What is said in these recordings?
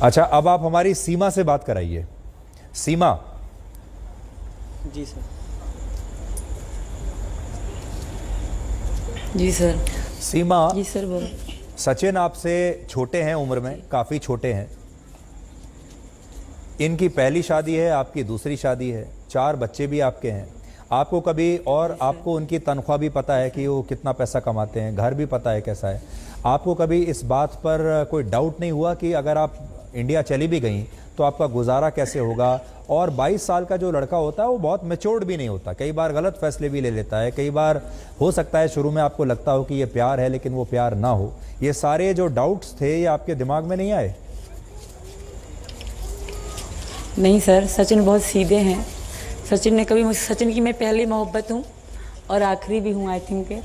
अच्छा, अब आप हमारी सीमा से बात कराइए। सीमा। जी सर। जी सर। सीमा। जी सर बोलो। सचिन आपसे छोटे हैं, उम्र में काफ़ी छोटे हैं। इनकी पहली शादी है, आपकी दूसरी शादी है, 4 बच्चे भी आपके हैं। आपको कभी और आपको उनकी तनख्वाह भी पता है कि वो कितना पैसा कमाते हैं, घर भी पता है कैसा है। आपको कभी इस बात पर कोई डाउट नहीं हुआ कि अगर आप इंडिया चली भी गई तो आपका गुजारा कैसे होगा? और 22 साल का जो लड़का होता है वो बहुत मैच्योर्ड भी नहीं होता, कई बार गलत फैसले भी ले लेता है। कई बार हो सकता है शुरू में आपको लगता हो कि ये प्यार है लेकिन वो प्यार ना हो। ये सारे जो डाउट्स थे ये आपके दिमाग में नहीं आए? नहीं सर, सचिन बहुत सीधे हैं। सचिन ने कभी मुझसे, सचिन की मैं पहली मोहब्बत हूँ और आखिरी भी हूँ आई थिंक।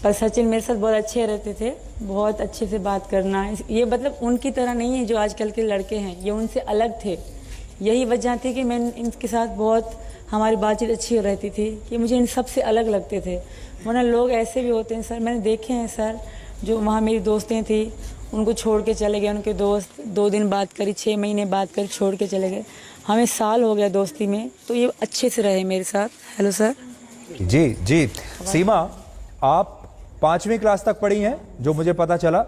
पर सचिन मेरे साथ बहुत अच्छे रहते थे, बहुत अच्छे से बात करना। ये मतलब उनकी तरह नहीं है जो आजकल के लड़के हैं, ये उनसे अलग थे। यही वजह थी कि मैं इनके साथ बहुत, हमारी बातचीत अच्छी रहती थी कि मुझे इन सब से अलग लगते थे। वरना लोग ऐसे भी होते हैं सर, मैंने देखे हैं सर, जो वहाँ मेरी दोस्तें थी उनको छोड़ के चले गए। उनके दोस्त 2 दिन बात करी, 6 महीने बात करी, छोड़ के चले गए। हमें साल हो गया दोस्ती में, तो ये अच्छे से रहे मेरे साथ। Hello sir. जी जी। सीमा, आप 5वीं क्लास तक पढ़ी हैं जो मुझे पता चला?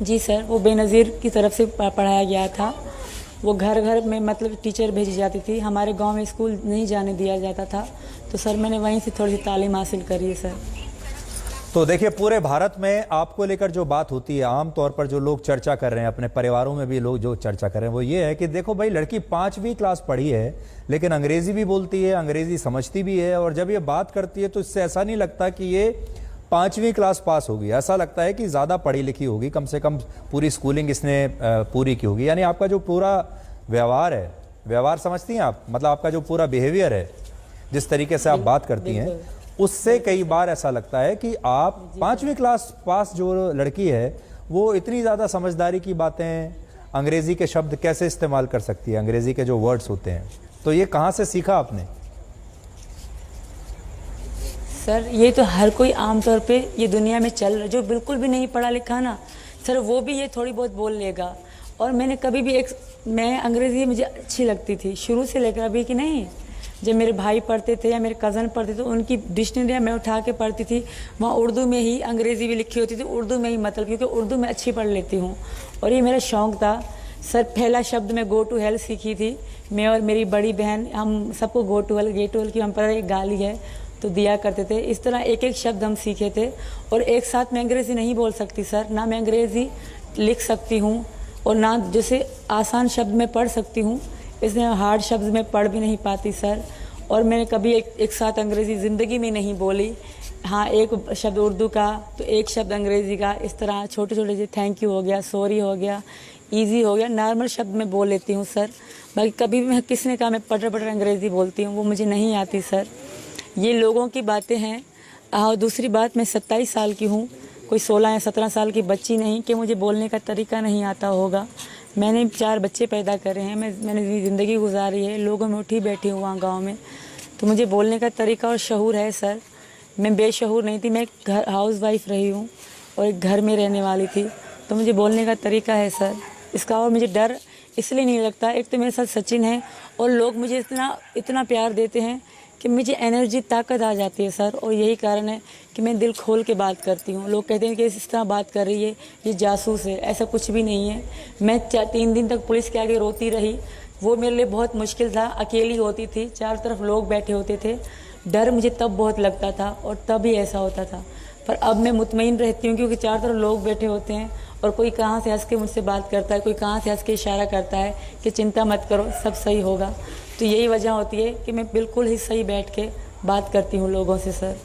जी सर, वो बेनज़ीर की तरफ से पढ़ाया गया था। वो घर घर में मतलब टीचर भेजी जाती थी, हमारे गांव में स्कूल नहीं जाने दिया जाता था। तो सर मैंने वहीं से थोड़ी सी तालीम हासिल करी है सर। तो देखिए, पूरे भारत में आपको लेकर जो बात होती है, आम तौर पर जो लोग चर्चा कर रहे हैं, अपने परिवारों में भी लोग जो चर्चा कर रहे हैं, वो ये है कि देखो भाई, लड़की 5वीं क्लास पढ़ी है लेकिन अंग्रेजी भी बोलती है, अंग्रेजी समझती भी है, और जब ये बात करती है तो इससे ऐसा नहीं लगता कि ये 5वीं क्लास पास होगी। ऐसा लगता है कि ज़्यादा पढ़ी लिखी होगी, कम से कम पूरी स्कूलिंग इसने पूरी की होगी। यानी आपका जो पूरा व्यवहार है, व्यवहार समझती हैं आप, मतलब आपका जो पूरा बिहेवियर है, जिस तरीके से आप बात करती हैं, उससे कई बार ऐसा लगता है कि आप 5वीं क्लास पास जो लड़की है वो इतनी ज़्यादा समझदारी की बातें, अंग्रेज़ी के शब्द कैसे इस्तेमाल कर सकती है, अंग्रेज़ी के जो वर्ड्स होते हैं। तो ये कहाँ से सीखा आपने? सर ये तो हर कोई आमतौर पे ये दुनिया में चल रहा, जो बिल्कुल भी नहीं पढ़ा लिखा ना सर, वो भी ये थोड़ी बहुत बोल लेगा। और मैंने कभी भी मैं अंग्रेज़ी मुझे अच्छी लगती थी शुरू से लेकर अभी की नहीं। जब मेरे भाई पढ़ते थे या मेरे कज़न पढ़ते थे, उनकी डिक्शनरी मैं उठा के पढ़ती थी, वहाँ उर्दू में ही अंग्रेज़ी भी लिखी होती थी, उर्दू में ही मतलब, क्योंकि उर्दू में अच्छी पढ़ लेती हूँ और ये मेरा शौक़ था सर। पहला शब्द मैं गो टू हेल सीखी थी, मैं और मेरी बड़ी बहन, हम सबको go to hell, go to hell की हम पर एक गाली है तो दिया करते थे। इस तरह एक एक शब्द हम सीखे थे। और एक साथ मैं अंग्रेज़ी नहीं बोल सकती सर, ना मैं अंग्रेज़ी लिख सकती हूँ और ना जैसे आसान शब्द में पढ़ सकती हूँ, इसलिए हार्ड शब्द में पढ़ भी नहीं पाती सर। और मैंने कभी एक साथ अंग्रेज़ी ज़िंदगी में नहीं बोली। हाँ, एक शब्द उर्दू का तो एक शब्द अंग्रेज़ी का, इस तरह छोटे छोटे से थैंक यू हो गया, सॉरी हो गया, ईजी हो गया, नॉर्मल शब्द में बोल लेती हूँ सर। बाकी कभी भी मैं किसी ने कहा मैं पटर पटर अंग्रेज़ी बोलती हूँ, वो मुझे नहीं आती सर। ये लोगों की बातें हैं। और दूसरी बात, मैं 27 साल की हूँ, कोई 16 या 17 साल की बच्ची नहीं कि मुझे बोलने का तरीका नहीं आता होगा। मैंने 4 बच्चे पैदा करे हैं, मैंने ज़िंदगी गुजारी है, लोगों में उठी बैठी हूँ वहाँ गाँव में, तो मुझे बोलने का तरीका और शऊर है सर। मैं बेशऊर नहीं थी, मैं एक घर हाउस वाइफ रही हूँ और एक घर में रहने वाली थी, तो मुझे बोलने का तरीका है सर इसका। और मुझे डर इसलिए नहीं लगता, एक तो मेरे साथ सचिन है और लोग मुझे इतना प्यार देते हैं कि मुझे एनर्जी, ताकत आ जाती है सर। और यही कारण है कि मैं दिल खोल के बात करती हूँ। लोग कहते हैं कि इस तरह बात कर रही है, ये जासूस है, ऐसा कुछ भी नहीं है। मैं 3 दिन तक पुलिस के आगे रोती रही, वो मेरे लिए बहुत मुश्किल था। अकेली होती थी, चारों तरफ लोग बैठे होते थे, डर मुझे तब बहुत लगता था और तब ही ऐसा होता था। पर अब मैं मुतमईन रहती हूँ, क्योंकि चारों तरफ लोग बैठे होते हैं और कोई कहाँ से हंस के मुझसे बात करता है, कोई कहाँ से हंस के इशारा करता है कि चिंता मत करो, सब सही होगा। तो यही वजह होती है कि मैं बिल्कुल ही सही बैठ के बात करती हूँ लोगों से सर।